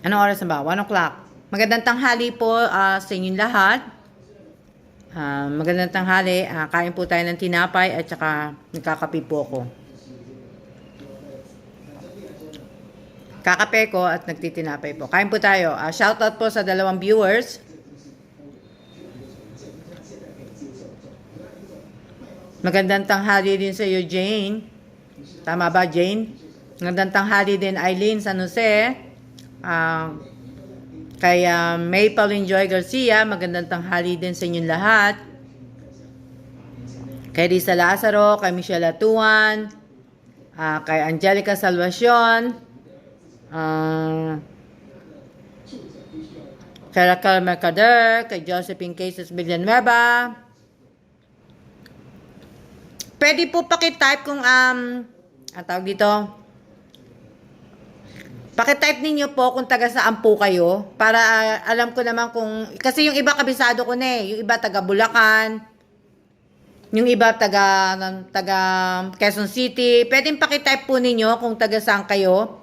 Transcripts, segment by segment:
Anong oras na ba? 1 o'clock. Magandang tanghali po sa inyong lahat. Magandang tanghali. Kain po tayo ng tinapay at saka nagkakape po ako. Kakape ko at nagtitinapay po. Kain po tayo. Shoutout po sa 2 viewers. Magandang tanghali din sa iyo, Jane. Tama ba, Jane? Magandang tanghali din, Eileen San Jose. Kay May Pauline Joy Garcia, magandang tanghali din sa inyong lahat. Kay Risa Lazaro, kay Michelle Atuan, kay Angelica Salvacion, kay Raquel Mercader, kay Josephine Cases Villanueva. Pwede po pakitype kung ang tawag dito. Pakitype ninyo po kung taga saan po kayo para alam ko naman kung kasi yung iba kabisado ko na yung iba taga Bulacan, yung iba taga Quezon City. Pwedeng pakitype po ninyo kung taga saan kayo.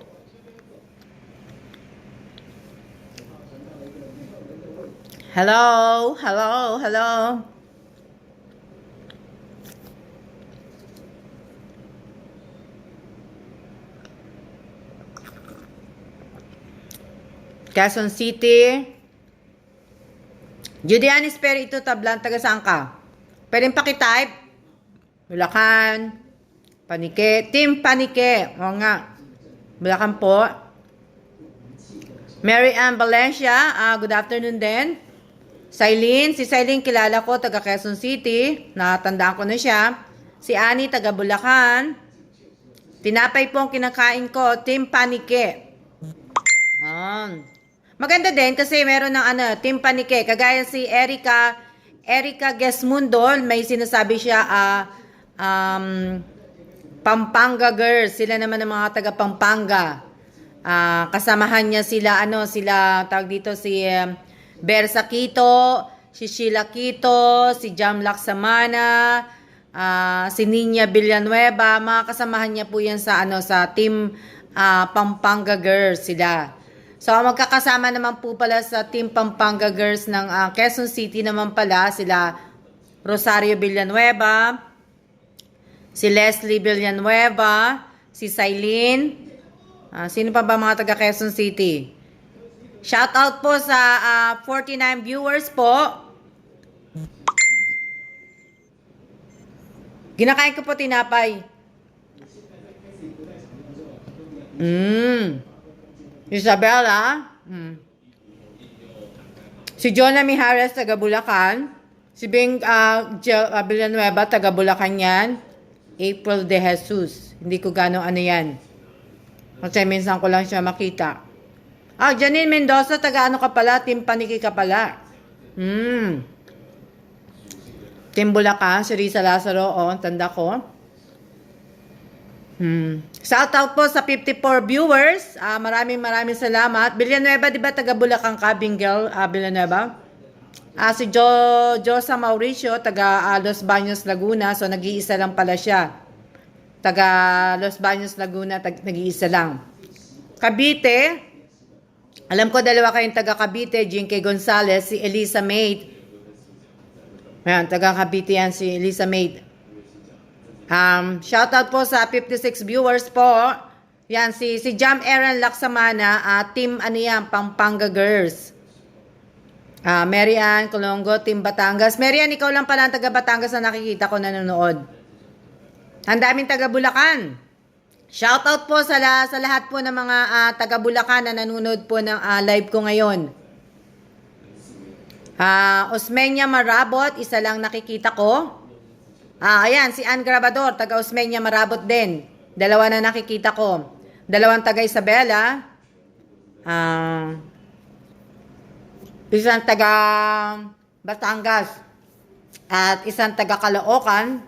Hello, hello, hello. Quezon City. Julian Espiritu Tablan, taga saan ka? Pwedeng pakitype. Bulacan. Panike. Team Panike. O nga. Bulacan po. Mary Ann Valencia. Good afternoon din. Silene. Si Silene kilala ko, taga Quezon City. Natandaan ko na siya. Si Annie, taga Bulacan. Tinapay po ang kinakain ko. Team Panike. Maganda din kasi meron ng Team Panike. Kagaya si Erica Gesmundo, may sinasabi siya Pampanga Girls. Sila naman ng mga taga Pampanga. Kasamahan niya sila tawag dito si Bersa Quito, si Sheila Quito, si Jam Laksamana, si Nina Villanueva. Mga kasamahan niya po yan sa Team Pampanga Girls sila. So, magkakasama naman po pala sa Team Pampanga Girls ng Quezon City naman pala sila Rosario Villanueva, si Leslie Villanueva, si Silene, sino pa ba mga taga Quezon City? Shout out po sa 49 viewers po. Ginakain ko po tinapay. Isabella, si Jonah Mijares, taga Bulacan, si Bing Villanueva, taga Bulacan yan, April De Jesus, hindi ko gano'ng yan, kasi minsan ko lang siya makita. Janine Mendoza, taga ka pala, Team Paniki ka pala. Team Bulacan, si Risa Lazaro, tanda ko. Shout out po sa 54 viewers. Maraming salamat. Villanueva, di ba taga Bulacan ka, Bingel Villanueva? Si Josa Mauricio, taga Los Baños, Laguna. So, nag-iisa lang pala siya. Taga Los Baños, Laguna, nag-iisa lang. Cavite. Alam ko dalawa kayong taga Cavite, Jinky Gonzalez, si Elisa Maid. Ayan, taga Cavite yan, si Elisa Maid. Shoutout po sa 56 viewers po. Yan, si Jam Aaron Laksamana, Team Pampanga Girls. Mary Ann Colongo, Team Batangas. Mary Ann, ikaw lang pala ang taga Batangas na nakikita ko nanonood. Ang daming taga Bulacan. Shoutout po sa lahat po ng mga taga Bulacan na nanonood po ng live ko ngayon. Osmeña Marabot, isa lang nakikita ko. Ayan, si Ann Grabador, taga Osmeña Marabot din. Dalawa na nakikita ko. Dalawang taga Isabela. Isang taga Batangas. At isang taga Caloocan.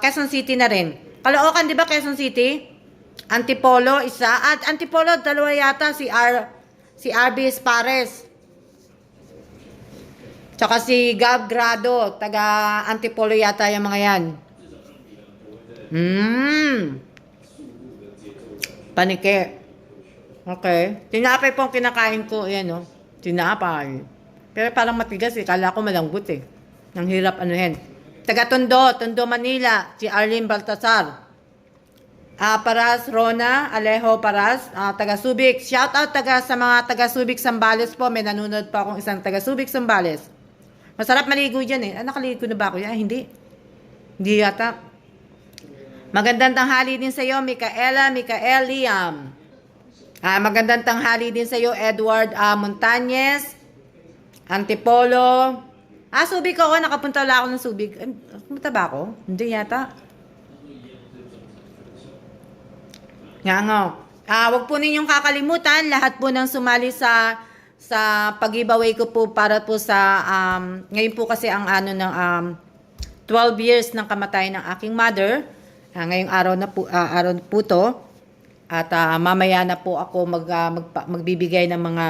Quezon City na rin. Caloocan, di ba Quezon City? Antipolo, isa. At Antipolo, dalawa yata. Si RB Espares. Tsaka si Gab Grado, taga Antipolo yata yung mga yan. Panike. Okay. Tinapay po ang kinakain ko. Ayan, no? Tinapay. Pero parang matigas eh. Kala ko malambot eh. Ang hirap anuhin. Taga Tondo, Tondo, Manila. Si Arlene Baltasar. Paras, Rona, Alejo Paras, taga Subic. Shout out sa mga taga Subic Sambales po. May nanonood pa akong isang taga Subic Sambales. Masarap maligo dyan eh. Nakaligo na ba ako yan? Hindi. Hindi yata. Magandang tanghali din sa iyo, Micaela, Micael, Liam. Magandang tanghali din sa iyo, Edward Montañez, Antipolo. Subic ako. Nakapunta wala ako ng Subic. Pumunta ba ako? Hindi yata. Wag po ninyong kakalimutan, lahat po ng sumali sa pag-giveaway ko po para po sa ngayon po kasi ang 12 years ng kamatayan ng aking mother. Ngayong araw na po to. At mamaya na po ako magbibigay ng mga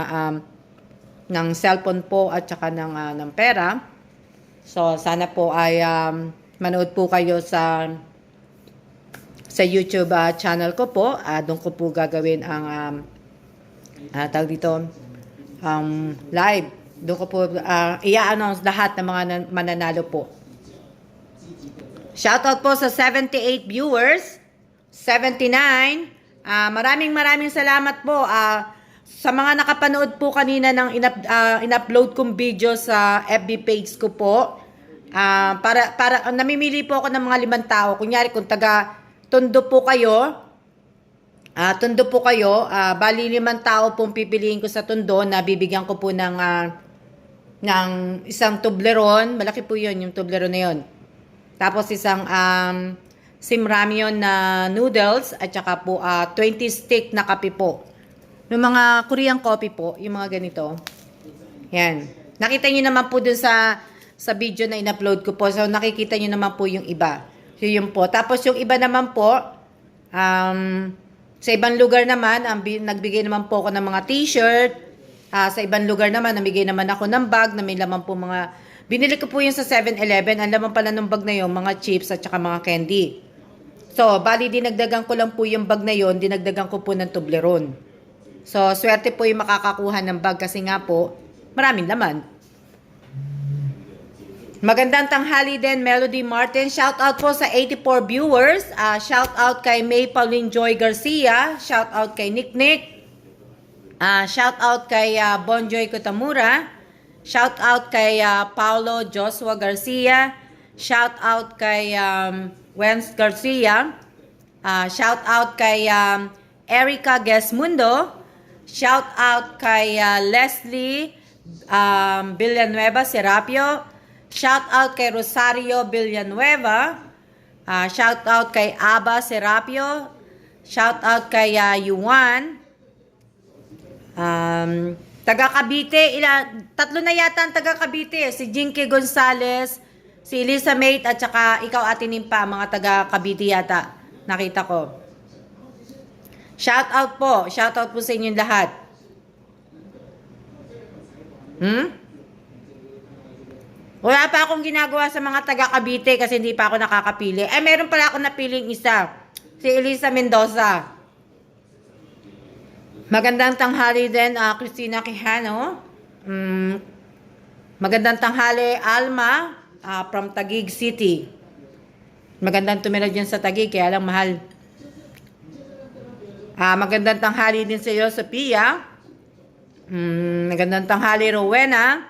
ng cellphone po at saka ng pera. So sana po ay manood po kayo sa YouTube channel ko po. Doon ko po gagawin ang tawag dito live. Doon ko po i-announce lahat ng mga mananalo po. Shoutout po sa 78 viewers, 79. Maraming salamat po sa mga nakapanood po kanina ng in-upload kong video sa FB page ko po. Para namimili po ako ng mga 5 tao. Kunyari kung taga Tondo po kayo, bali 5 tao pong pipiliin ko sa Tondo na bibigyan ko po ng isang Toblerone. Malaki po yun, yung Toblerone na yun. Tapos isang Simramyon na noodles at saka po 20 stick na kape po. Yung mga Korean coffee po, yung mga ganito. Yan. Nakita nyo naman po dun sa video na in-upload ko po. So nakikita nyo naman po yung iba. So, yun po. Tapos yung iba naman po, sa ibang lugar naman, nagbigay naman po ako ng mga t-shirt. Sa ibang lugar naman, namigay naman ako ng bag na may laman po mga... Binili ko po yun sa 7-Eleven. Ang laman pala ng bag na yun, mga chips at saka mga candy. So, bali dinagdagan ko lang po yung bag na yun, dinagdagan ko po ng Toblerone. So, swerte po yung makakakuha ng bag kasi nga po, maraming laman. Magandang tanghali din, Melody Martin. Shout out po sa 84 viewers. Shout out kay May Pauline Joy Garcia. Shout out kay Nick Nick. Shout out kay Bonjoy Kutamura. Shout out kay Paulo Joshua Garcia. Shout out kay Wens Garcia. Shout out kay Erica Gesmundo. Shout out kay Leslie Villanueva Serapio. Shout out kay Rosario Villanueva. Shout out kay Aba Serapio. Shout out kay Yuan. Taga Cavite, 3 na yata ang taga Cavite. Si Jinky Gonzales, si Elisa Mate, at saka ikaw Ate Nimpa, mga taga Cavite yata. Nakita ko. Shout out po. Shout out po sa inyong lahat. Wala pa akong ginagawa sa mga taga Cavite kasi hindi pa ako nakakapili. Meron pala ako napiling isa. Si Elisa Mendoza. Magandang tanghali din, Christina Quijano. Magandang tanghali, Alma, from Taguig City. Magandang tumira dyan sa Taguig, kaya lang mahal. Magandang tanghali din sa iyo, Sophia. Magandang tanghali, Rowena.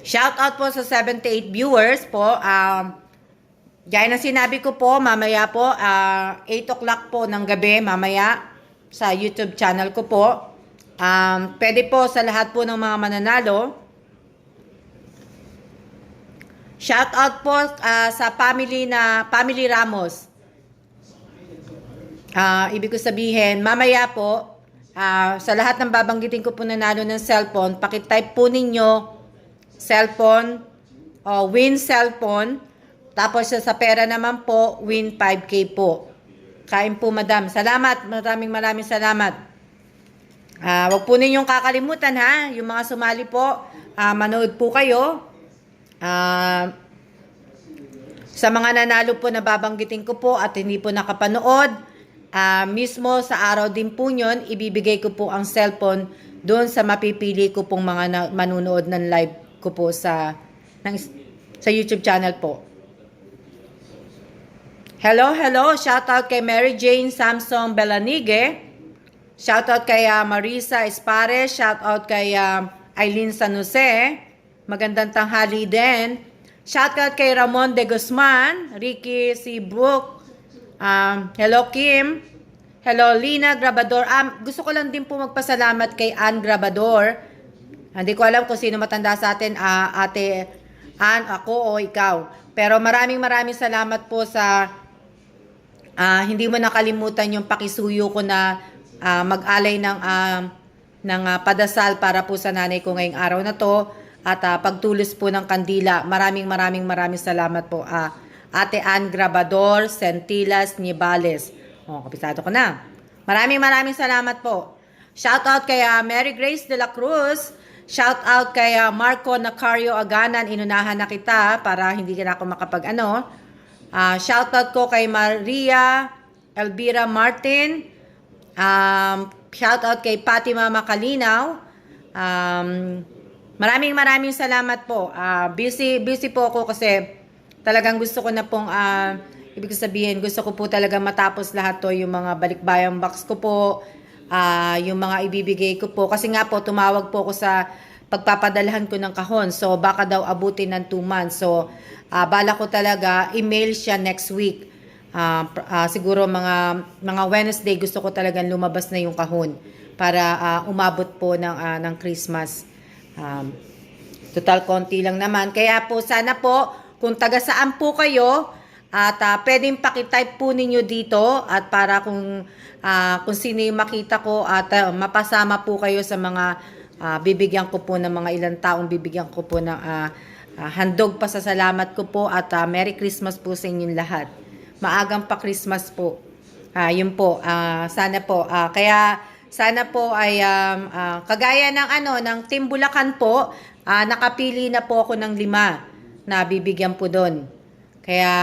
Shout out po sa 78 viewers po. Gaya na sinabi ko po, mamaya po, 8 o'clock po ng gabi, mamaya sa YouTube channel ko po. Pwede po sa lahat po ng mga mananalo. Shout out po sa Family Ramos. Ibig ko sabihin, mamaya po, sa lahat ng babanggitin ko po nanalo ng cellphone, pakitype po ninyo cellphone, win cellphone, tapos sa pera naman po, win 5K po. Kain po, madam. Salamat. Maraming salamat. Wag po ninyong kakalimutan ha, yung mga sumali po, manood po kayo. Sa mga nanalo po na babanggitin ko po at hindi po nakapanood, mismo sa araw din po yun, ibibigay ko po ang cellphone doon sa mapipili ko pong mga manunood ng live ko po sa YouTube channel po. Hello, hello. Shoutout kay Mary Jane Samson Belanigue. Shoutout kay Marisa Espares. Shoutout kay Eileen San Jose. Magandang tanghali din. Shoutout kay Ramon de Guzman. Ricky C. Brook. Hello, Kim. Hello, Lina Grabador. Gusto ko lang din po magpasalamat kay Ann Grabador. Hindi ko alam kung sino matanda sa atin, Ate Ann, ako o ikaw. Pero maraming salamat po sa hindi mo nakalimutan yung pakisuyo ko na mag-alay ng padasal para po sa nanay ko ngayong araw na to at pagtulis po ng kandila. Maraming salamat po. Ate Ann Grabador, Sentilas, Nibales. Kapisado ko na. Maraming salamat po. Shoutout kay Mary Grace de la Cruz. Shoutout kay Marco Nacario Aganan. Inunahan na kita para hindi ka na ako shoutout ko kay Maria Elvira Martin. Shoutout kay Fatima Makalinaw. Maraming salamat po. Busy po ako kasi talagang gusto ko na pong ibig sabihin, gusto ko po talaga matapos lahat to, yung mga balikbayang box ko po, yung mga ibibigay ko po. Kasi nga po, tumawag po ako sa pagpapadalhan ko ng kahon. So, baka daw abutin ng 2 months. So, bala ko talaga, email siya next week. Siguro mga Wednesday, gusto ko talagang lumabas na yung kahon para umabot po ng Christmas. Total konti lang naman. Kaya po, sana po, kung taga saan po kayo, at pwedeng pakitype po ninyo dito at para kung sino yung makita ko at mapasama po kayo sa mga bibigyan ko po ng mga ilang taong bibigyan ko po ng handog pasasalamat ko po at Merry Christmas po sa inyong lahat. Maagang pa Christmas po. Yun po. Sana po. Kaya sana po ay kagaya ng Team Bulacan po, nakapili na po ako ng 5 na bibigyan po doon. Kaya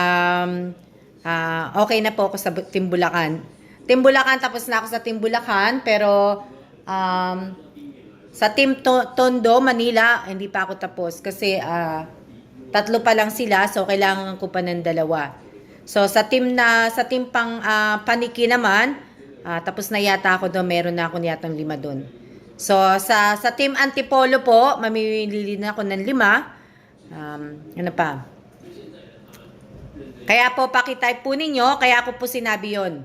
okay na po ako sa Team Bulacan. Team Bulacan, tapos na ako sa Team Bulacan, pero sa Team Tondo, Manila, hindi pa ako tapos kasi 3 pa lang sila, so kailangan ko pa ng 2. So sa team pang Paniki naman, tapos na yata ako doon, meron na ako yatang 5 doon. So sa Team Antipolo po, mamimili na ako ng 5. Ano pa? Kaya po pakitype po ninyo, kaya ako po sinabi yon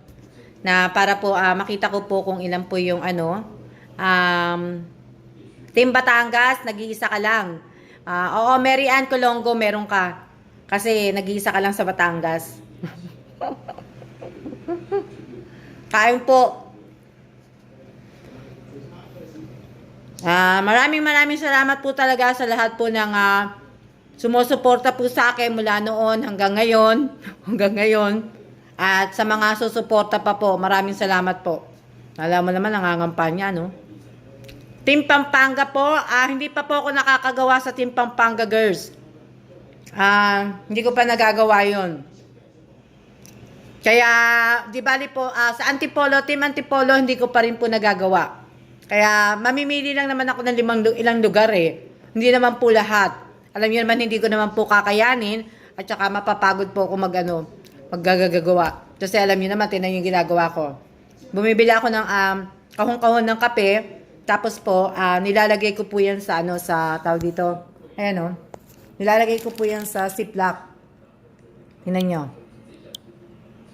na para po makita ko po kung ilan po yung Team Batangas, nag-iisa ka lang. Oo, Mary Ann Colongo, meron ka. Kasi nag-iisa ka lang sa Batangas. Kain po. Maraming salamat po talaga sa lahat po ng sumusuporta po sa akin mula noon hanggang ngayon. At sa mga susuporta pa po, maraming salamat po. Alam mo naman, nangangampanya, no? Team Pampanga po, hindi pa po ako nakakagawa sa Team Pampanga Girls. Hindi ko pa nagagawa yon. Kaya, di bali po, sa Antipolo, Team Antipolo, hindi ko pa rin po nagagawa. Kaya, mamimili lang naman ako ng ilang lugar eh. Hindi naman po lahat. Alam niyo naman, hindi ko naman po kakayanin at saka mapapagod po ako maggagawa. Kasi alam niyo naman, tinan yung ginagawa ko. Bumibili ako ng kahon-kahon ng kape. Tapos po, nilalagay ko po yan sa tawag dito. Ayan o. Nilalagay ko po yan sa Ziploc. Tingnan nyo.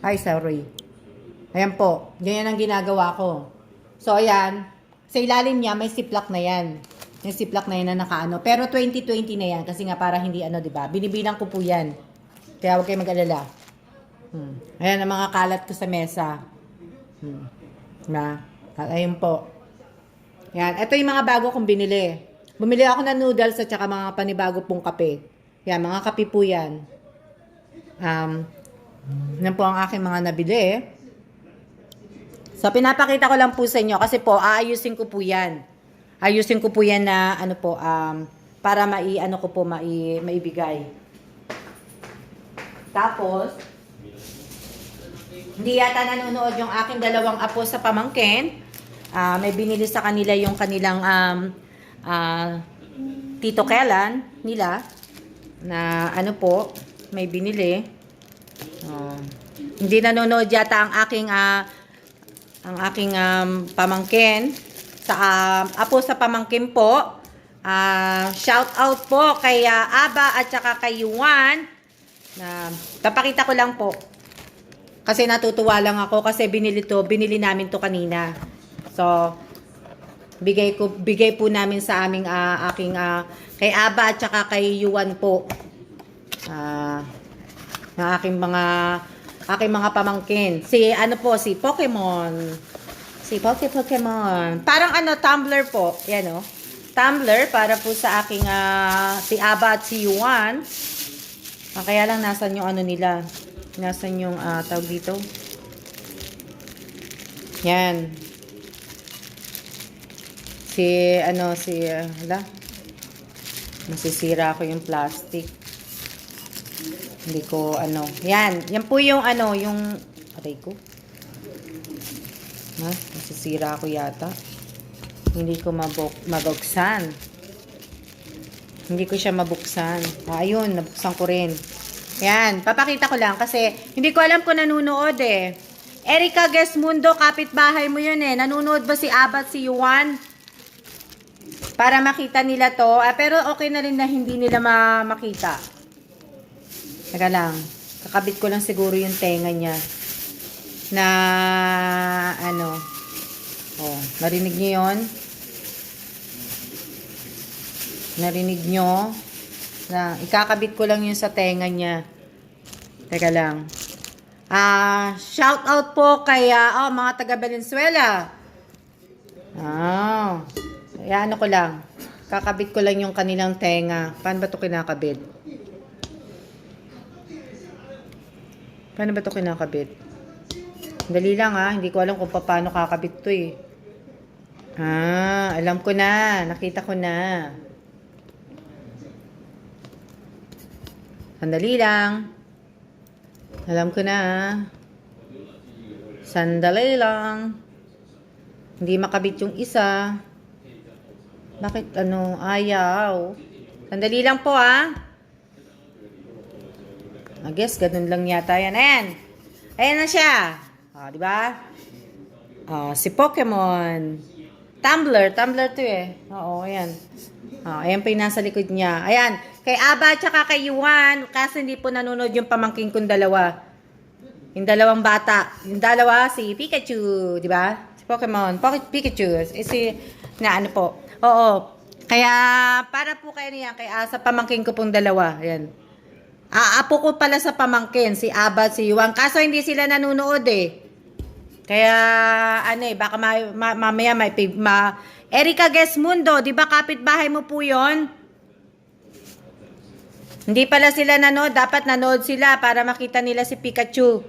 Ay, sorry. Ayan po. Ganyan ang ginagawa ko. So, ayan. Sa ilalim niya, may Ziploc na yan. Yung Ziploc na yan na nakaano. Pero 2020 na yan. Kasi nga para hindi diba? Binibilang ko po yan. Kaya huwag kayo mag-alala. Ayan ang mga kalat ko sa mesa. Ayun po. Yan. Ito yung mga bago kong binili. Bumili ako ng noodles at saka mga panibago pong kape. Yan, mga kape po yan. Yan po ang aking mga nabili. So, pinapakita ko lang po sa inyo kasi po, aayusin ko po yan. Ayusin ko po yan na, para maibigay. Tapos, Hindi yata nanonood yung aking dalawang apo sa pamangkin. May binili sa kanila yung kanilang ah, Tito Kellan nila na ano po, may binili. Hindi nanonood yata ang aking pamangkin sa apo sa pamangkin po. Shout out po kay Aba at saka kay Yuan. Papakita ko lang po. Kasi natutuwa lang ako kasi binili namin to kanina. So, bigay po namin sa aming kay Aba at saka kay Yuan po. Ng aking mga pamangkin. Si Pokemon. Si Pokemon. Parang Tumblr po. Yan o. Tumblr para po sa aking si Aba at si Yuan. Kaya lang nasan yung nila. Nasan yung tawag dito? Yan. Masisira ko yung plastic. Hindi ko Yan. Yan po yung yung aray ko. Masisira ko yata. Hindi ko mabuksan. Hindi ko siya mabuksan. Ayun, nabuksan ko rin. Yan, papakita ko lang kasi hindi ko alam kung nanunood eh. Erica Gesmundo, kapitbahay mo yun eh. Nanunood ba si Aba at si Yuan? Para makita nila to. Pero okay na rin na hindi nila makita. Teka lang. Kakabit ko lang siguro yung tenga niya. Na narinig niyo yun? Narinig nyo? Ikakabit ko lang yun sa tenga niya. Teka lang. Shout out po kay mga taga Valenzuela. Ayan ko lang. Kakabit ko lang yung kanilang tenga. Paano ba ito kinakabit? Dali lang hindi ko alam kung paano kakabit to eh. Alam ko na. Nakita ko na. Sandali lang. Alam ko na. Sandali lang. Hindi makabit yung isa. Bakit ayaw? Sandali lang po I guess ganun lang yata yan. Ayan na siya. Di ba? Si Pokemon. Tumblr to eh. Oo, ayan. Ayan pa yung nasa likod niya. Ayan. Kay Aba at saka kay Yuan, kasi hindi po nanonood yung pamangkin kong dalawa. Yung dalawang bata. Yung dalawa, si Pikachu, di ba? Si Pokemon, Pikachu. Po. Oo. Kaya, para po kayo niyan, sa pamangkin ko pong dalawa. Ayan. Apo ko pala sa pamangkin, si Aba at si Yuan. Kaso hindi sila nanonood eh. Kaya, baka mamaya Erica Gesmundo, di ba kapitbahay mo po yon? Hindi pala sila nanood. Dapat nanood sila para makita nila si Pikachu.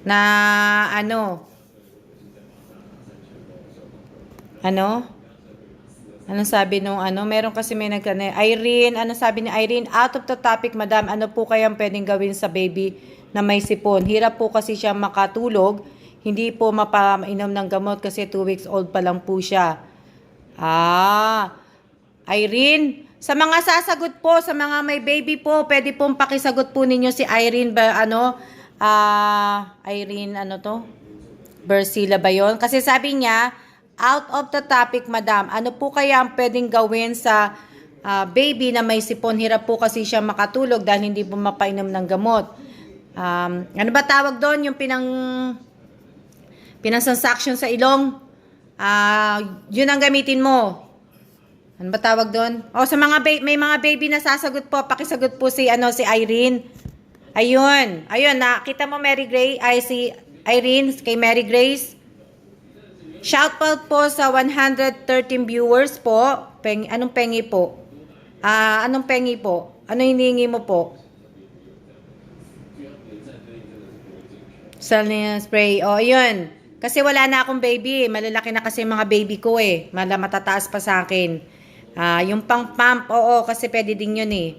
Na Anong sabi nung meron kasi may Irene, sabi ni Irene, out of the topic, madam, ano po kayang pwedeng gawin sa baby na may sipon? Hirap po kasi siya makatulog. Hindi po mapainom ng gamot kasi 2 weeks old pa lang po siya. Irene, sa mga sasagot po, sa mga may baby po, pwede pong pakisagot po ninyo si Irene ba, Irene, Bersila ba yun? Kasi sabi niya, out of the topic, madam, ano po kaya ang pwedeng gawin sa baby na may sipon? Hirap po kasi siya makatulog dahil hindi po mapainom ng gamot. Ano ba tawag doon? Yung pinansansaction sa ilong? Yun ang gamitin mo. Ano ba tawag doon? Sa may mga baby na sasagot po, pakisagot po si Irene. Ayun, nakita mo si Irene kay Mary Grace. Shout out po sa 113 viewers po. Anong pengi po? Anong pengi po? Ano hinihingi mo po? Saline spray. Ayun. Kasi wala na akong baby. Malalaki na kasi mga baby ko eh. Matataas pa sa akin. Yung pang-pump, kasi pwede din yun eh.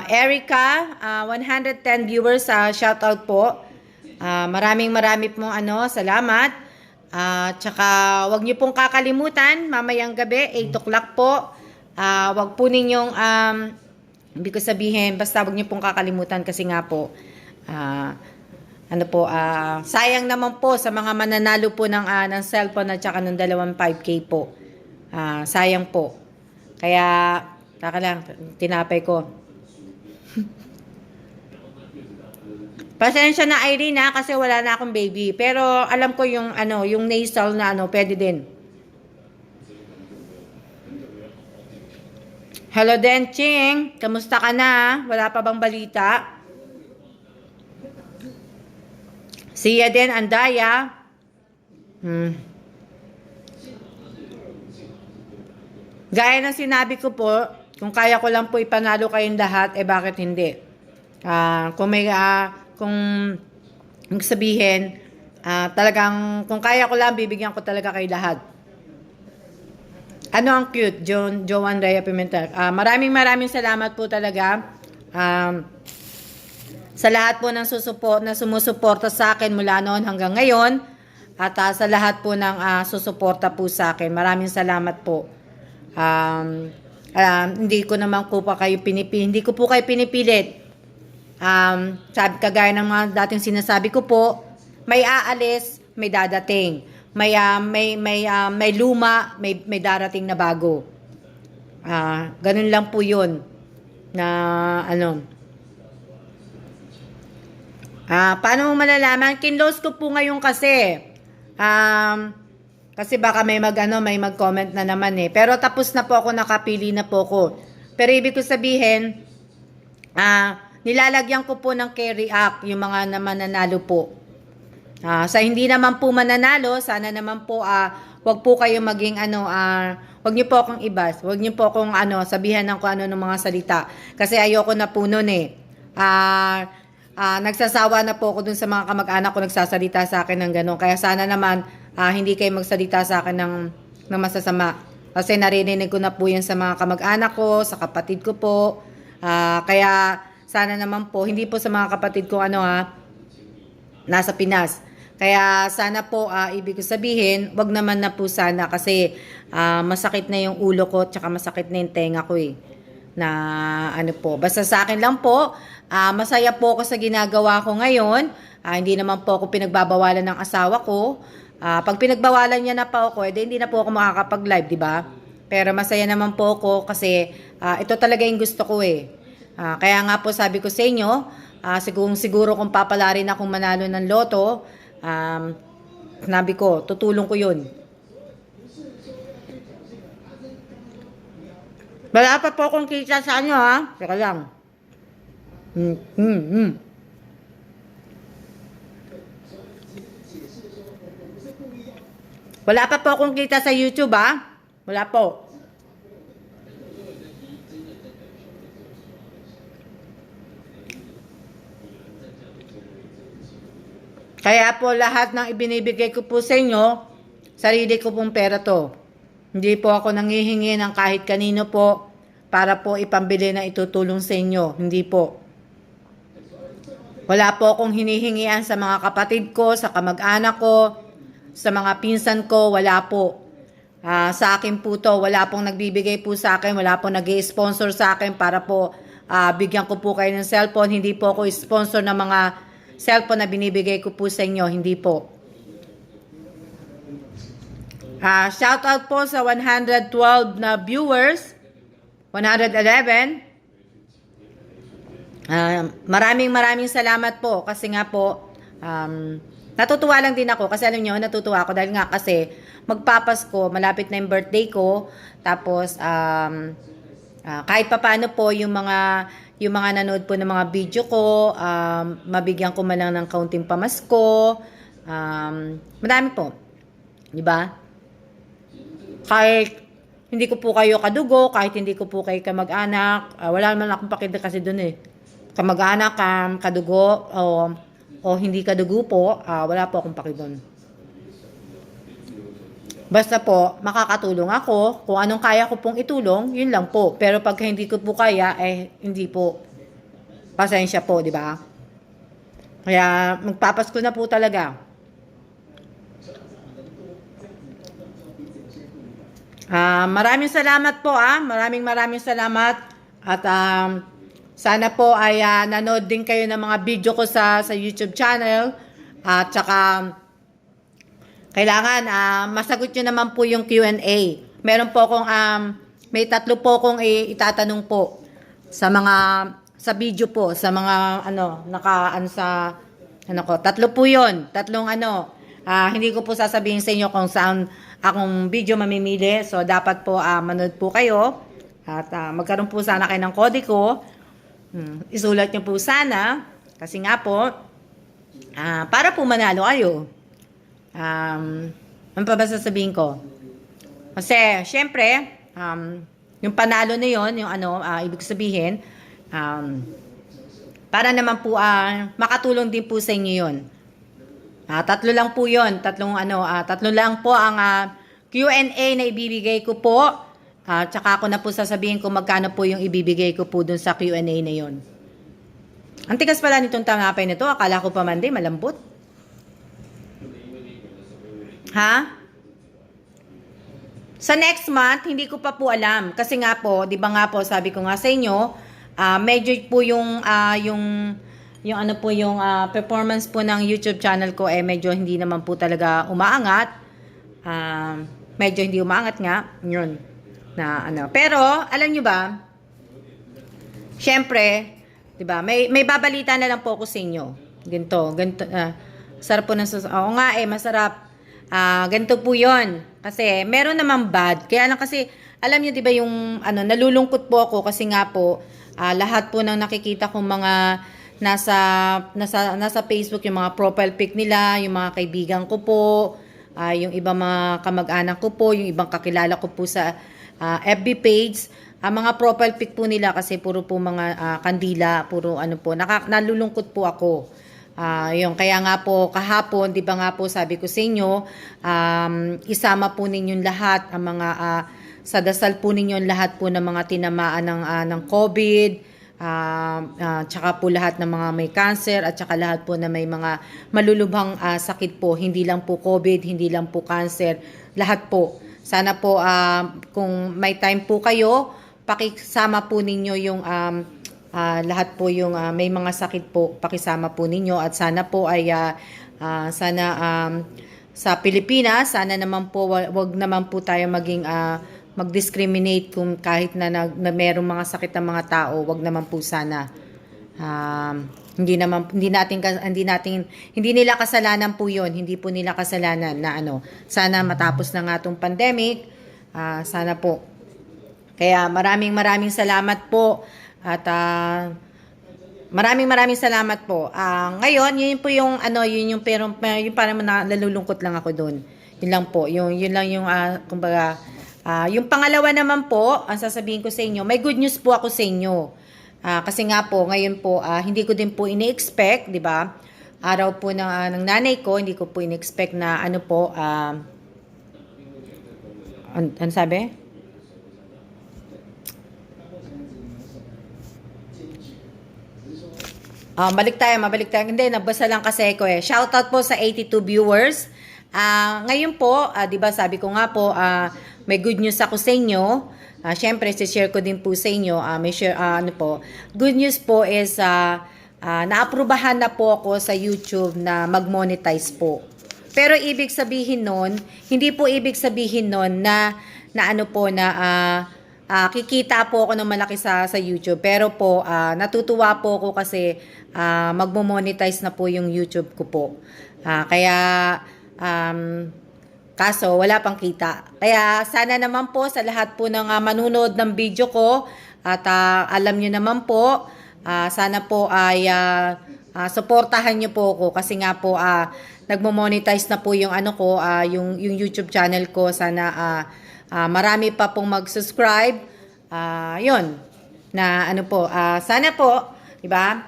Erica, 110 viewers, shout out po. Maraming pong salamat. Tsaka wag niyo pong kakalimutan, mamayang gabi, 8 o'clock po. Wag po ninyong, hindi ko sabihin, basta wag niyo pong kakalimutan kasi nga po, sayang naman po sa mga mananalo po ng cellphone at saka ng 5K po. Sayang po. Kaya, taka lang, tinapay ko. Pasensya na Irene kasi wala na akong baby. Pero alam ko yung yung nasal na pwede din. Hello Denching, kamusta ka na? Wala pa bang balita? Siya din Andaya. Gaya ng sinabi ko po, kung kaya ko lang po ipanalo kayong lahat, bakit hindi? Kung sabihin, talagang, kung kaya ko lang, bibigyan ko talaga kayo lahat. Ano ang cute? Joan Rhea Pimentel. Maraming salamat po talaga. Sa lahat po ng sumusuporta sa akin mula noon hanggang ngayon. At sa lahat po ng susuporta po sa akin. Maraming salamat po. Hindi ko naman po kayo pinipilit. Kagaya ng mga dating sinasabi ko po, may aalis, may dadating. May luma, may darating na bago. Ganun lang po 'yun. Paano mo malalaman? Kinlose ko po ngayon kasi. Kasi baka may mag-comment na naman Pero tapos na po ako, nakapili na po ako. Pero ibig ko sabihin, nilalagyan ko po ng carry act yung mga mananalo po. Sa hindi naman po mananalo, sana naman po wag po kayo maging wag niyo po akong ibas. Wag niyo po akong sabihan ng kung ano ng mga salita kasi ayoko na po noon nagsasawa na po ako dun sa mga kamag-anak ko nagsasalita sa akin ng gano'n. Kaya sana naman hindi kayo magsalita sa akin ng masasama. Kasi narinig ko na po yan sa mga kamag-anak ko, sa kapatid ko po. Kaya sana naman po, hindi po sa mga kapatid ko nasa Pinas. Kaya sana po, ibig ko sabihin, wag naman na po sana kasi masakit na yung ulo ko tsaka masakit na yung tenga ko Basta sa akin lang po, masaya po ako sa ginagawa ko ngayon. Hindi naman po ako pinagbabawalan ng asawa ko. Pag pinagbawalan niya na pa ako, hindi na po ako makakapag-live, di ba? Pero masaya naman po ako kasi ito talaga yung gusto ko Kaya nga po sabi ko sa inyo, siguro kung papalarin akong manalo ng loto, sinabi ko, tutulong ko yun. Wala pa po akong kita sa Teka lang. Wala pa po akong kita sa YouTube Wala po. Kaya po lahat ng ibinibigay ko po sa inyo, sarili ko pong pera to. Hindi po ako nanghihingi ng kahit kanino po para po ipambili na itutulong sa inyo. Hindi po. Wala po akong hinihingian sa mga kapatid ko, sa kamag-anak ko, sa mga pinsan ko, wala po. Sa akin po to, wala pong nagbibigay po sa akin, wala pong nag-i-sponsor sa akin para po bigyan ko po kayo ng cellphone. Hindi po ako sponsor ng mga cellphone na binibigay ko po sa inyo, hindi po. Shout out po sa 112 na viewers, 111. Maraming salamat po kasi nga po natutuwa lang din ako kasi alam nyo, natutuwa ako dahil nga kasi magpapasko, malapit na yung birthday ko, tapos kahit papaano po yung mga nanood po ng mga video ko, mabigyan ko man lang ng kaunting pamasko. Madami po. Di ba? Kahit hindi ko po kayo kadugo, kahit hindi ko po kayo kamag-anak, wala naman akong pakita kasi dun Kamag-anak, kadugo, o hindi kadugo po, wala po akong pakita dun. Basta po, makakatulong ako. Kung anong kaya ko pong itulong, yun lang po. Pero pag hindi ko po kaya, hindi po. Pasensya po, di ba? Kaya magpapasko na po talaga. Maraming salamat po maraming salamat. At sana po ay nanood din kayo ng mga video ko sa YouTube channel. At saka kailangan masagot nyo naman po yung Q&A. Meron po akong may 3 po akong itatanong po sa mga sa video po, sa mga sa 3 po 'yon. 3 hindi ko po sasabihin sa inyo kung saan akong video mamimili. So dapat po manood po kayo at magkaroon po sana kayo ng kodiko. Isulat nyo po sana kasi nga po para po manalo kayo. Ano pa ba sasabihin ko? Kasi, syempre, yung panalo na yon, yung ibig sabihin, para naman po, makatulong din po sa inyo yun. 3 lang po yun. 3 lang po ang Q&A na ibibigay ko po. Tsaka ako na po sasabihin kung magkano po yung ibibigay ko po dun sa Q&A na yun. Ang tigas pala nitong tangapay nito. Akala ko pa man din, malambot. Sa next month, hindi ko pa po alam. Kasi nga po, di ba nga po, sabi ko nga sa inyo, medyo po yung performance po ng YouTube channel ko, medyo hindi naman po talaga umaangat. Medyo hindi umaangat nga. Yun. Pero, alam nyo ba, syempre, di ba, may babalita na lang po ako sa inyo. Ganito, sarap po ng oo nga masarap. Ganito po yun. Kasi, meron naman bad. Kaya lang kasi, alam niyo, di ba yung, nalulungkot po ako kasi nga po, lahat po ng nakikita kong mga nasa Facebook, yung mga profile pic nila, yung mga kaibigan ko po, yung ibang mga kamag-anak ko po, yung ibang kakilala ko po sa FB page, mga profile pic po nila kasi puro po mga kandila, puro nalulungkot po ako. Kaya nga po kahapon, di ba nga po sabi ko sa inyo, isama po ninyong lahat ang mga sa dasal po ninyo lahat po ng mga tinamaan ng COVID, tsaka po lahat ng mga may cancer at tsaka lahat po na may mga malulubhang sakit po, hindi lang po COVID, hindi lang po cancer, lahat po. Sana po kung may time po kayo, pakisama po ninyo yung lahat po yung may mga sakit po, pakisama po ninyo at sana po ay sa Pilipinas, sana naman po wag naman po tayo maging mag-discriminate kung kahit na merong mga sakit ng mga tao, wag naman po sana. Hindi nila kasalanan po 'yon, hindi po nila kasalanan na sana matapos na nga tong pandemic, sana po. Kaya maraming salamat po. At maraming salamat po. Ngayon, yun po yung yung parang nalulungkot lang ako doon. Yun lang po. Yun lang yung kumbaga yung pangalawa naman po, ang sasabihin ko sa inyo, may good news po ako sa inyo. Kasi nga po, ngayon po hindi ko din po ini-expect, 'di ba? Araw po ng nanay ko, hindi ko po ini-expect na ano sabi? Mabalik tayo. Hindi, nabasa lang kasi ko Shoutout po sa 82 viewers. Ngayon po, 'di ba sabi ko nga po, may good news ako sa inyo. Syempre, share ko din po sa inyo. Good news po is naaprubahan na po ako sa YouTube na mag-monetize po. Pero ibig sabihin nun, hindi po ibig sabihin nun na kikita po ako ng malaki sa YouTube. Pero po, natutuwa po ako kasi magmo-monetize na po yung YouTube ko po. Kaso wala pang kita. Kaya sana naman po sa lahat po ng manunood ng video ko at alam nyo naman po, sana po ay suportahan nyo po ako kasi nga po nagmo-monetize na po yung yung YouTube channel ko. Sana marami pa pong mag-subscribe. Yun. Na sana po, 'di ba?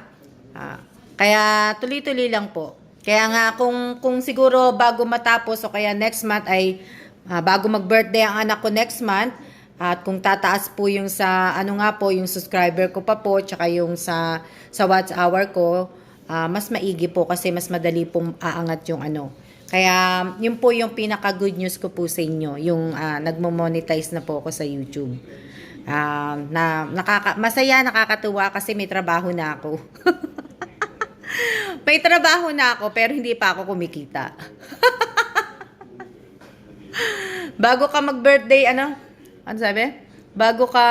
Kaya tuloy-tuloy lang po. Kaya nga kung siguro bago matapos o kaya next month ay Bago mag-birthday ang anak ko next month, at kung tataas po yung sa, ano nga po, yung subscriber ko pa po, tsaka yung sa watch hour ko, mas maigi po kasi mas madali pong aangat yung ano. Kaya, yun po yung pinaka-good news ko po sa inyo, yung nagmo-monetize na po ako sa YouTube. Masaya, nakakatuwa kasi may trabaho na ako. May trabaho na ako pero hindi pa ako kumikita. Bago ka mag-birthday, ano? Ano sabi? Bago ka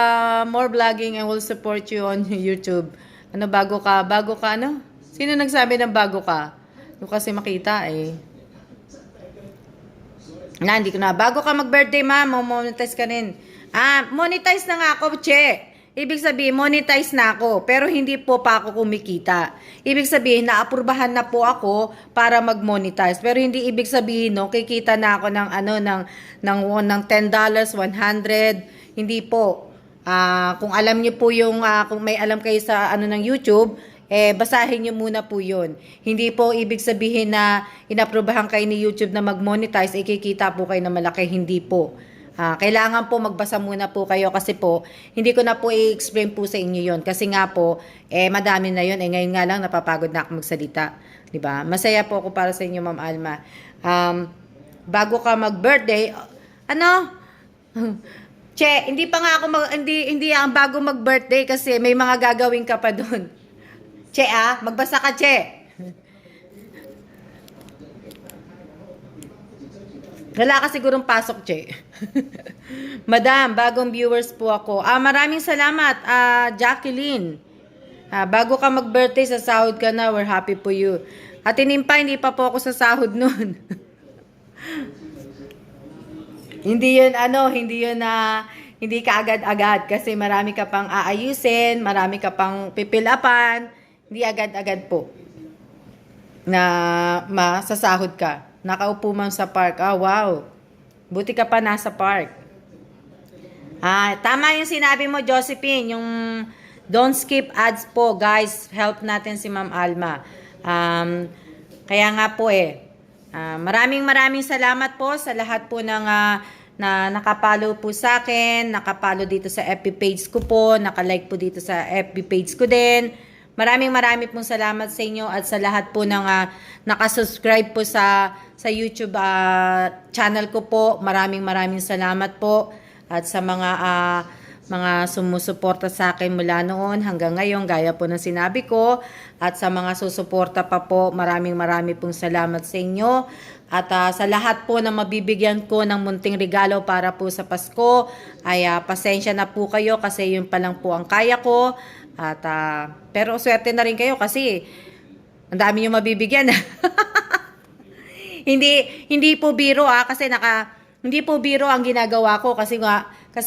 more vlogging, I will support you on YouTube. Ano, bago ka, ano? Sino nagsabi ng bago ka? Yung kasi makita eh. Hindi ko na. Bago ka mag-birthday, ma'am, monetize ka rin. Monetize na nga ako, che. Ibig sabihin, monetize na ako, pero hindi po pa ako kumikita. Ibig sabihin, naaprubahan na po ako para mag-monetize. Pero hindi ibig sabihin, no, kikita na ako ng ng $10, 100. Hindi po. Kung alam niyo po yung, kung may alam kayo sa ng YouTube, basahin niyo muna po yun. Hindi po ibig sabihin na inaprubahan kayo ni YouTube na mag-monetize, kikita po kayo na malaki. Hindi po. Kailangan po magbasa muna po kayo kasi po, hindi ko na po i-explain po sa inyo yon. Kasi nga po, madami na yon. Ngayon nga lang, napapagod na ako magsalita. Diba? Masaya po ako para sa inyo, Ma'am Alma. Bago ka mag-birthday, Che, hindi pa nga ako, hindi ang bago mag-birthday kasi may mga gagawin ka pa doon. Che, magbasa ka, Che. Wala ka sigurong pasok, Che. Madam, bagong viewers po ako. Maraming salamat, Jacqueline. Bago ka mag-birthday, sa sahod ka na. We're happy for you. At Inimpa, hindi pa po ako sa sahod nun. Hindi ka agad-agad kasi marami ka pang aayusin, marami ka pang pipilapan. Hindi agad-agad po na masasahod ka. Nakaupo man sa park. Wow. Buti ka pa nasa park. Tama yung sinabi mo, Josephine. Yung don't skip ads po, guys. Help natin si Ma'am Alma. Kaya nga po maraming salamat po sa lahat po ng na nakapalo po sa akin, nakapalo dito sa FB page ko po, nakalike po dito sa FB page ko din. Maraming pong salamat sa inyo at sa lahat po ng nakasubscribe po sa YouTube channel ko po. Maraming salamat po at sa mga sumusuporta sa akin mula noon hanggang ngayon, gaya po ng sinabi ko, at sa mga susuporta pa po, maraming pong salamat sa inyo. At sa lahat po na mabibigyan ko ng munting regalo para po sa Pasko, ay pasensya na po kayo kasi yun pa lang po ang kaya ko. At pero swerte na rin kayo kasi ang dami yung mabibigyan. Hindi po biro kasi hindi po biro ang ginagawa ko kasi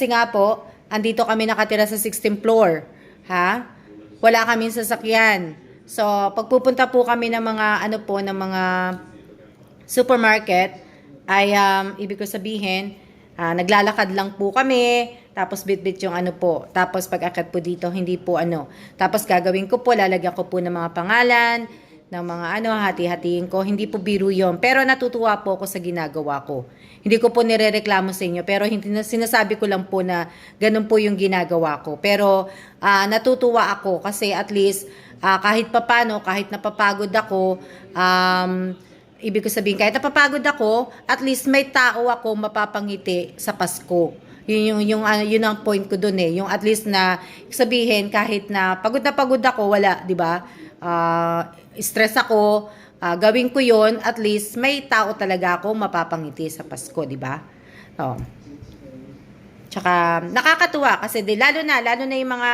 nga po andito kami nakatira sa 16th floor, wala kaming sasakyan. So pagpupunta po kami ng mga ng mga supermarket ay ibig ko sabihin naglalakad lang po kami. Tapos bitbit yung po. Tapos pag-akyat po dito, hindi po Tapos gagawin ko po, lalagyan ko po ng mga pangalan, ng mga hati-hatiin ko. Hindi po biro yun. Pero natutuwa po ako sa ginagawa ko. Hindi ko po nirereklamo sa inyo. Pero sinasabi ko lang po na ganun po yung ginagawa ko. Pero natutuwa ako kasi at least kahit papano, kahit napapagod ako, ibig ko sabihin, kahit napapagod ako, at least may tao ako mapapangiti sa Pasko. Yun ang point ko doon yung at least na sabihin kahit na pagod ako, wala, 'di ba? Stress ako, gawin ko 'yon, at least may tao talaga ako mapapangiti sa Pasko, 'di ba? Tsaka nakakatuwa kasi lalo na yung mga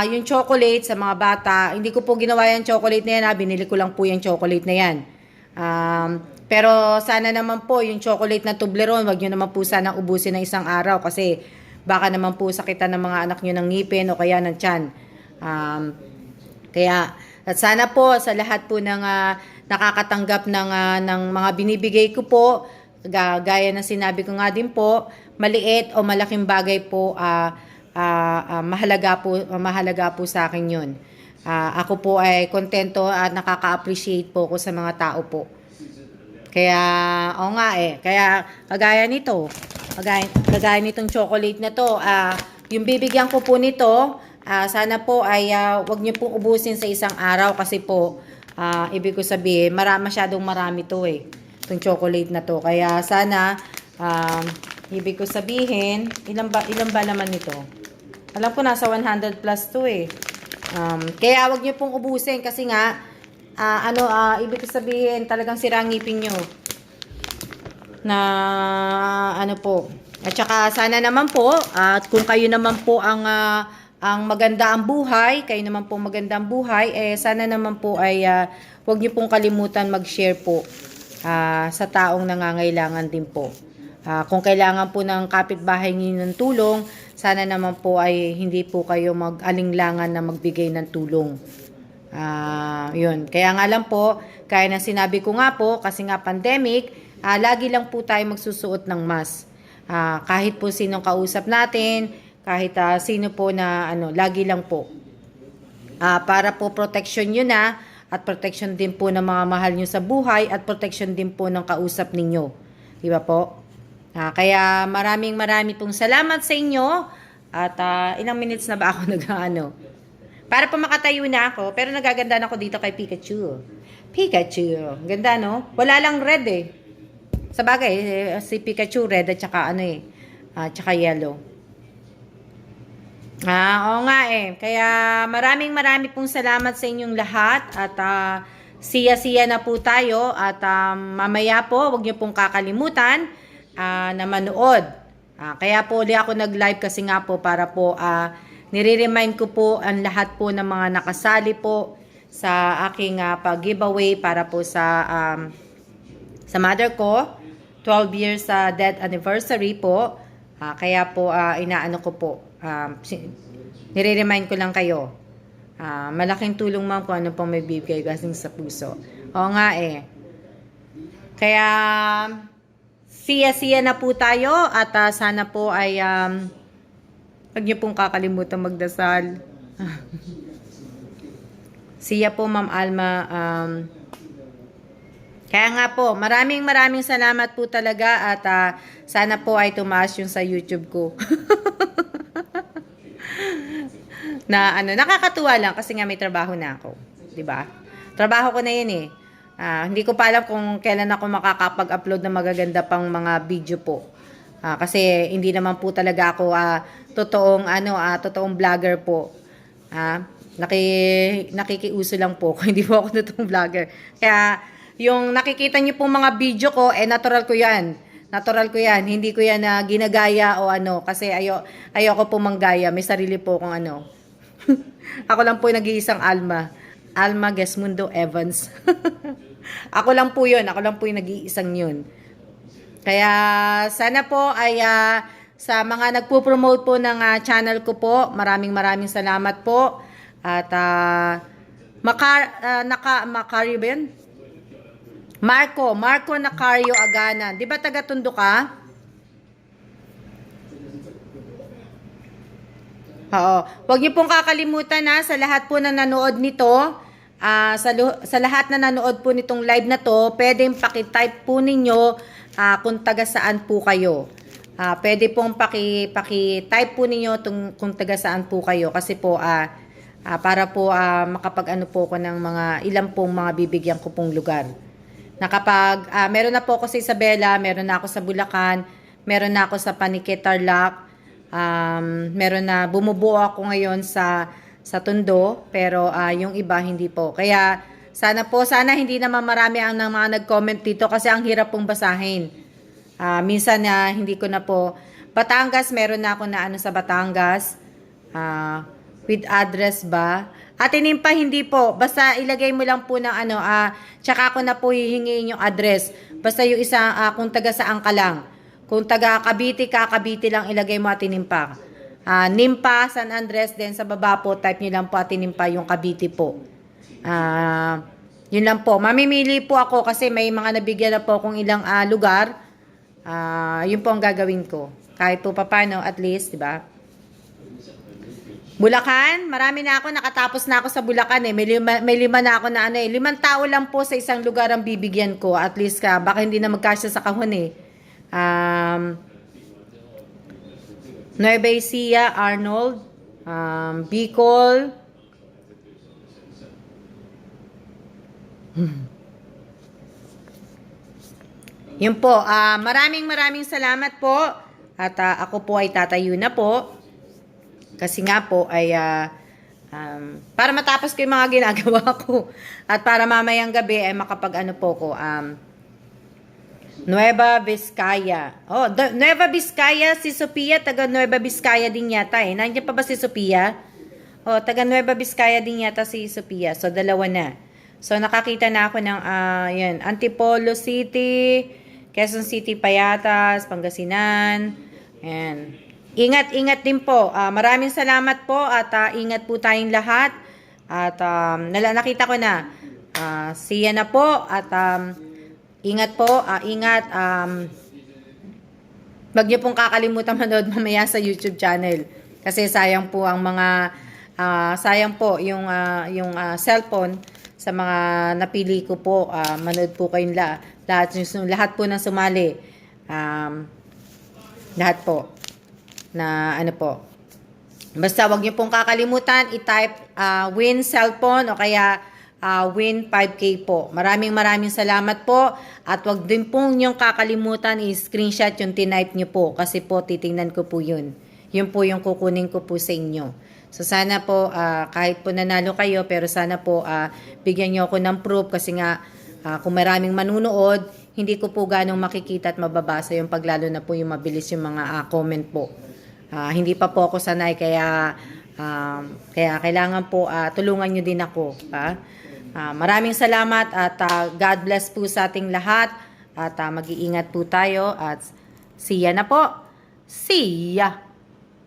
yung chocolate sa mga bata, hindi ko po ginawa yung chocolate na yan, binili ko lang po yung chocolate na yan. Pero sana naman po yung chocolate na Toblerone, wag nyo naman po sana ubusin ng isang araw kasi baka naman po sakitan ng mga anak nyo ng ngipin o kaya ng tiyan. At sana po sa lahat po ng nakakatanggap ng mga binibigay ko po, gaya ng sinabi ko nga din po, maliit o malaking bagay po, mahalaga po sa akin yun. Ako po ay kontento at nakaka-appreciate po ako sa mga tao po. Kaya, oo nga eh. Kaya, kagaya nitong chocolate na to, yung bibigyan ko po nito, sana po ay wag niyo pong ubusin sa isang araw kasi po, ibig ko sabihin, masyadong marami to eh. Itong chocolate na to. Kaya sana, ibig ko sabihin, ilan ba naman nito? Alam ko nasa 100 plus to eh. Kaya wag niyo pong ubusin kasi nga, ibig ko sabihin, talagang sira ang ngipin nyo. Na, ano po. At saka, sana naman po, at kung kayo naman po ang maganda ang buhay, kayo naman po maganda ang buhay, sana naman po ay, wag niyo pong kalimutan mag-share po, sa taong nangangailangan din po. Kung kailangan po ng kapitbahay niyo ng tulong, sana naman po ay hindi po kayo mag-alinglangan na magbigay ng tulong. Yun. Kaya nga lang po, kaya na sinabi ko nga po, kasi nga pandemic, lagi lang po tayo magsusuot ng mask. Kahit po sinong kausap natin, kahit sino po na lagi lang po. Para po protection nyo na, at protection din po ng mga mahal nyo sa buhay, at protection din po ng kausap ninyo. Di ba po? Kaya maraming pong salamat sa inyo. At ilang minutes na ba ako para po makatayo na ako, pero nagaganda na ako dito kay Pikachu. Pikachu. Ganda, no? Wala lang red eh. Sa bagay, si Pikachu red at saka tsaka yellow. Oo nga eh. Kaya maraming pong salamat sa inyong lahat. At siya na po tayo. At mamaya po, huwag niyo pong kakalimutan na manood. Kaya po ulit ako nag-live kasi nga po para po nire-remind ko po ang lahat po ng mga nakasali po sa aking pag-giveaway para po sa mother ko. 12 years death anniversary po. Kaya po inaano ko po. Nire-remind ko lang kayo. Malaking tulong ma'am kung ano pong may bibigay kasing sa puso. Oo nga eh. Kaya siya na po tayo at sana po ay huwag niyo pong kakalimutan magdasal. Siya po, Ma'am Alma. Kaya nga po, maraming salamat po talaga at sana po ay tumaas yung sa YouTube ko. Na nakakatuwa lang kasi nga may trabaho na ako. 'Di ba? Trabaho ko na yun eh. Hindi ko pa alam kung kailan ako makakapag-upload ng magaganda pang mga video po. Kasi hindi naman po talaga ako totoong vlogger po. Nakikiuso lang po kung hindi po ako totoong vlogger. Kaya yung nakikita niyo pong mga video ko, natural ko yan. Natural ko yan. Hindi ko yan ginagaya o kasi ayoko po manggaya. May sarili po kung Ako lang po yung nag-iisang Alma. Alma Gesmundo Evans. Ako lang po yun. Ako lang po yung nag-iisang yun. Kaya sana po ay sa mga nagpo-promote po ng channel ko po, maraming salamat po. At Macario ba yun? Marco Nacario Agana. Di ba taga Tondo ka? Oo. Huwag niyo pong kakalimutan sa lahat po na nanood nito, sa lahat na nanood po nitong live na to, pwedeng paki-type po ninyo kung taga saan po kayo. Pwede pong paki-type po ninyo kung taga saan po kayo kasi po para po makapag-ano po ko ng mga ilang pong mga bibigyan ko pong lugar. Meron na po ako sa Isabela, meron na ako sa Bulacan, meron na ako sa Panique, Tarlac, meron na bumubuo ako ngayon sa Tondo, pero yung iba hindi po. Kaya sana hindi naman marami ang mga nag-comment dito kasi ang hirap pong basahin. Minsan hindi ko na po. Batangas, meron na ako na sa Batangas. With address ba? Tinimpa hindi po. Basta ilagay mo lang po ng tsaka ako na po hihingiin yung address. Basta yung isa, kung taga saan ka lang. Kung taga Cavite ka, Cavite lang ilagay mo Tinimpa. Nimpa, San Andres, then sa baba po, type nyo lang po Tinimpa yung Cavite po. Yun lang po. Mamimili po ako kasi may mga nabigyan na po kung ilang lugar. Yun po ang gagawin ko. Kahit po papano, at least, di ba? Bulacan, marami na ako, nakatapos na ako sa Bulacan eh. May lima na ako na ano eh. 5 tao lang po sa isang lugar ang bibigyan ko. At least baka hindi na magkasya sa kahon eh. Nueva Ecija, Arnold, Bicol. Yun po, maraming salamat po. At ako po ay tatayo na po. Kasi nga po ay para matapos ko yung mga ginagawa ko. At para mamayang gabi ay makapag-ano po ko. Nueva Vizcaya. Oh, Nueva Vizcaya, si Sophia, taga Nueva Vizcaya din yata eh. Nandiyan pa ba si Sophia? Oh, taga Nueva Vizcaya din yata si Sophia. So, dalawa na. So, nakakita na ako ng, yan, Antipolo City, Quezon City, Payatas, Pangasinan. Ayan. Ingat din po. Maraming salamat po at ingat po tayong lahat. At nakita ko na. Siya na po at ingat po. Ingat. Wag niyo pong kakalimutan manood mamaya sa YouTube channel. Kasi sayang po ang mga sayang po yung cellphone sa mga napili ko po. Manood po kayong lahat po ng sumali. Lahat po na ano po. Basta wag niyo pong kakalimutan i-type win cellphone o kaya win 5K po. Maraming salamat po at wag din pong niyong kakalimutan i-screenshot yung tinype niyo po kasi po titingnan ko po yun. Yun po yung kukunin ko po sa inyo. So sana po kahit po nanalo kayo pero sana po bigyan niyo ako ng proof kasi nga kung maraming manunood hindi ko po ganong makikita at mababasa yung paglalo na po yung mabilis yung mga comment po. Hindi pa po ako sanay kaya kailangan po tulungan nyo din ako. Maraming salamat at God bless po sa ating lahat at mag-iingat po tayo at see ya na po. See ya!